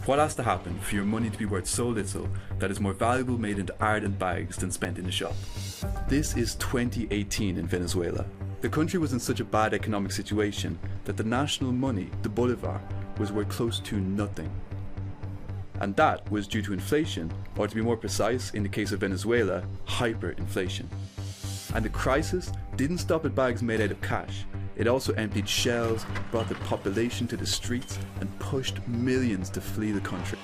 What has to happen for your money to be worth so little that is more valuable made into art and bags than spent in a shop? This is 2018 in Venezuela. The country was in such a bad economic situation that the national money, the bolivar, was worth close to nothing. And that was due to inflation, or to be more precise, in the case of Venezuela, hyperinflation. And the crisis didn't stop at bags made out of cash. It also emptied shelves, brought the population to the streets, and pushed millions to flee the country.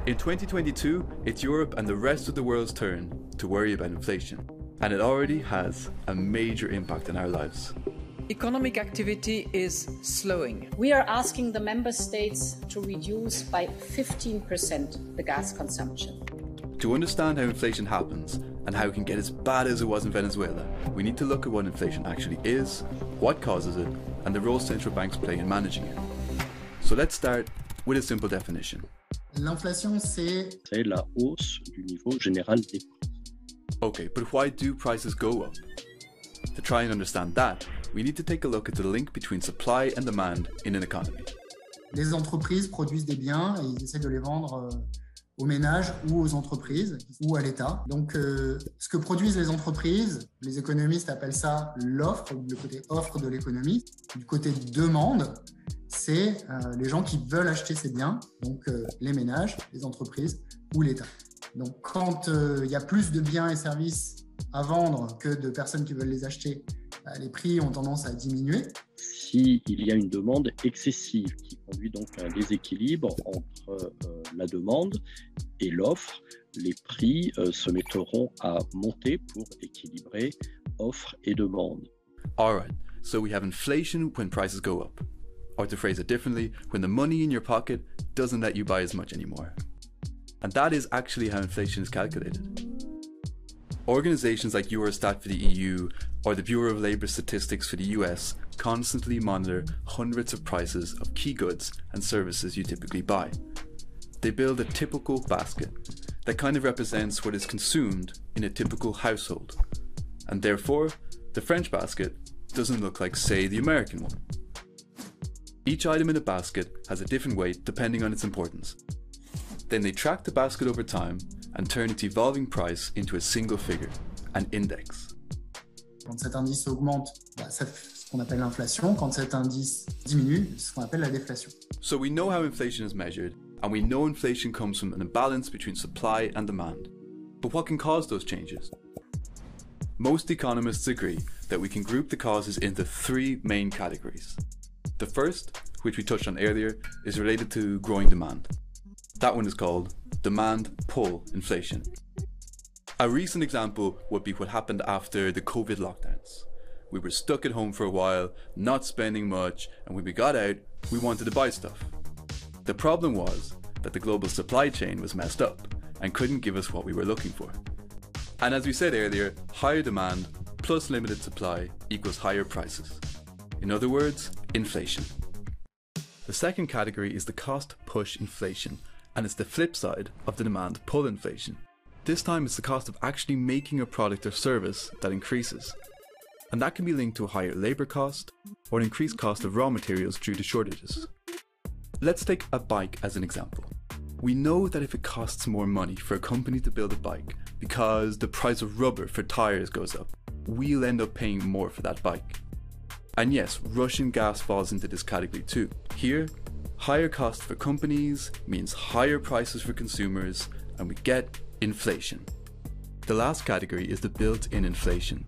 In 2022, it's Europe and the rest of the world's turn to worry about inflation. And it already has a major impact on our lives. Economic activity is slowing. We are asking the member states to reduce by 15% the gas consumption. To understand how inflation happens and how it can get as bad as it was in Venezuela, we need to look at what inflation actually is, what causes it, and the role central banks play in managing it. So let's start with a simple definition. L'inflation, c'est la hausse du niveau général des prix. Okay, but why do prices go up? To try and understand that, we need to take a look at the link between supply and demand in an economy. Les entreprises produisent des biens et ils essaient de les vendre aux ménages ou aux entreprises ou à l'État. Donc, ce que produisent les entreprises, les économistes appellent ça l'offre, le côté offre de l'économie. Du côté demande, c'est les gens qui veulent acheter ces biens, donc les ménages, les entreprises ou l'État. Donc, quand il y a plus de biens et services à vendre que de personnes qui veulent les acheter, les prix ont tendance à diminuer. S'il y a une demande excessive qui conduit donc à un déséquilibre entre la demande et l'offre, les prix se mettront à monter pour équilibrer offre et demande. Alright, so we have inflation when prices go up. Or to phrase it differently, when the money in your pocket doesn't let you buy as much anymore. And that is actually how inflation is calculated. Organizations like Eurostat for the EU or the Bureau of Labour Statistics for the US constantly monitor hundreds of prices of key goods and services you typically buy. They build a typical basket that kind of represents what is consumed in a typical household. And therefore, the French basket doesn't look like, say, the American one. Each item in a basket has a different weight depending on its importance. Then they track the basket over time and turn its evolving price into a single figure, an index. Quand cet indice augmente, c'est ce qu'on appelle l'inflation. Quand cet indice diminue, c'est ce qu'on appelle la déflation. So we know how inflation is measured, and we know inflation comes from an imbalance between supply and demand. But what can cause those changes? Most economists agree that we can group the causes into three main categories. The first, which we touched on earlier, is related to growing demand. That one is called demand pull inflation. A recent example would be what happened after the COVID lockdowns. We were stuck at home for a while, not spending much, and when we got out, we wanted to buy stuff. The problem was that the global supply chain was messed up and couldn't give us what we were looking for. And as we said earlier, higher demand plus limited supply equals higher prices. In other words, inflation. The second category is the cost push inflation, and it's the flip side of the demand pull inflation. This time it's the cost of actually making a product or service that increases. And that can be linked to a higher labour cost or an increased cost of raw materials due to shortages. Let's take a bike as an example. We know that if it costs more money for a company to build a bike because the price of rubber for tyres goes up, we'll end up paying more for that bike. And yes, Russian gas falls into this category too. Here, higher cost for companies means higher prices for consumers, and we get inflation. The last category is the built-in inflation,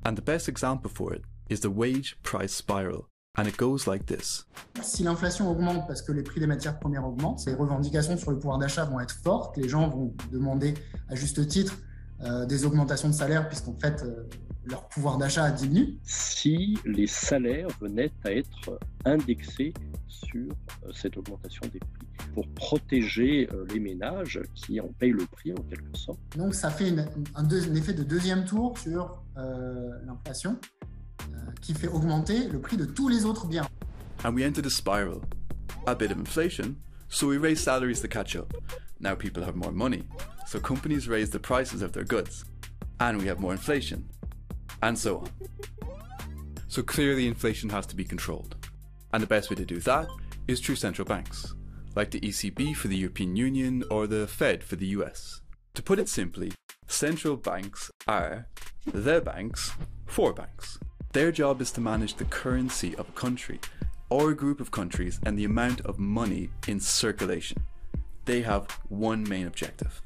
and the best example for it is the wage price spiral, and it goes like this. Si l'inflation augmente parce que les prix des matières premières augmentent, les revendications sur le pouvoir d'achat vont être fortes, les gens vont demander à juste titre des augmentations de salaire puisqu'en fait leur pouvoir d'achat diminue. Si les salaires venaient à être indexés sur cette augmentation des prix pour protéger les ménages qui en payent le prix en quelque sorte. Donc ça fait un effet de deuxième tour sur l'inflation qui fait augmenter le prix de tous les autres biens. And we enter the spiral. A bit of inflation, so we raise salaries to catch up. Now people have more money, so companies raise the prices of their goods. And we have more inflation. and so on. So clearly inflation has to be controlled. And the best way to do that is through central banks, like the ECB for the European Union or the Fed for the US. To put it simply, central banks are the banks for banks. Their job is to manage the currency of a country or a group of countries and the amount of money in circulation. They have one main objective.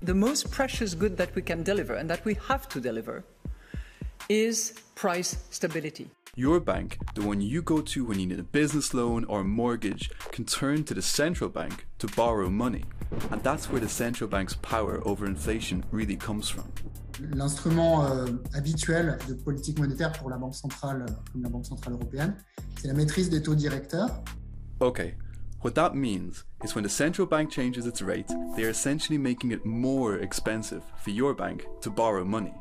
The most precious good that we can deliver and that we have to deliver is price stability. Your bank, the one you go to when you need a business loan or a mortgage, can turn to the central bank to borrow money. And that's where the central bank's power over inflation really comes from. L'instrument habituel de politique monétaire pour la Banque centrale, comme la Banque centrale européenne, c'est la maîtrise des taux directeurs. Okay, what that means is when the central bank changes its rate, they are essentially making it more expensive for your bank to borrow money.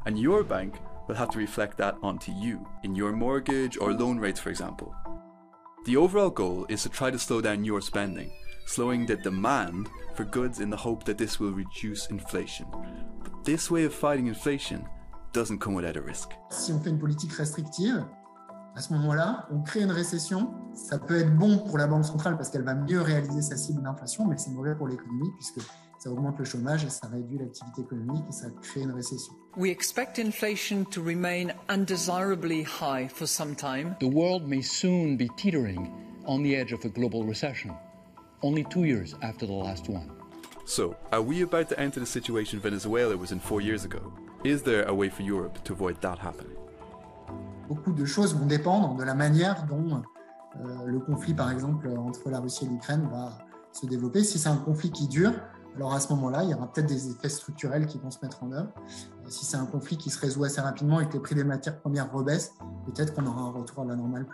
And your bank will have to reflect that onto you, in your mortgage or loan rates, for example. The overall goal is to try to slow down your spending, slowing the demand for goods in the hope that this will reduce inflation. But this way of fighting inflation doesn't come without a risk. Si on fait une politique restrictive, à ce moment-là, on crée une récession. Ça peut être bon pour la Banque centrale parce qu'elle va mieux réaliser sa cible d'inflation, mais c'est mauvais pour l'économie puisque ça augmente le chômage et ça réduit l'activité économique et ça crée une récession. We expect inflation to remain undesirably high for some time. The world may soon be teetering on the edge of a global recession, only 2 years after the last one. So, are we about to enter the situation Venezuela was in 4 years ago? Is there a way for Europe to avoid that happening? Beaucoup de choses vont dépendre de la manière dont le conflit, par exemple, entre la Russie et l'Ukraine va se développer. Si c'est un conflit qui dure, alors à ce moment-là, il y aura peut-être des effets structurels qui vont se mettre en œuvre. Si c'est un conflit qui se résout assez rapidement et que les prix des matières premières rebaissent, peut-être qu'on aura un retour à la normale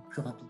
plus rapide.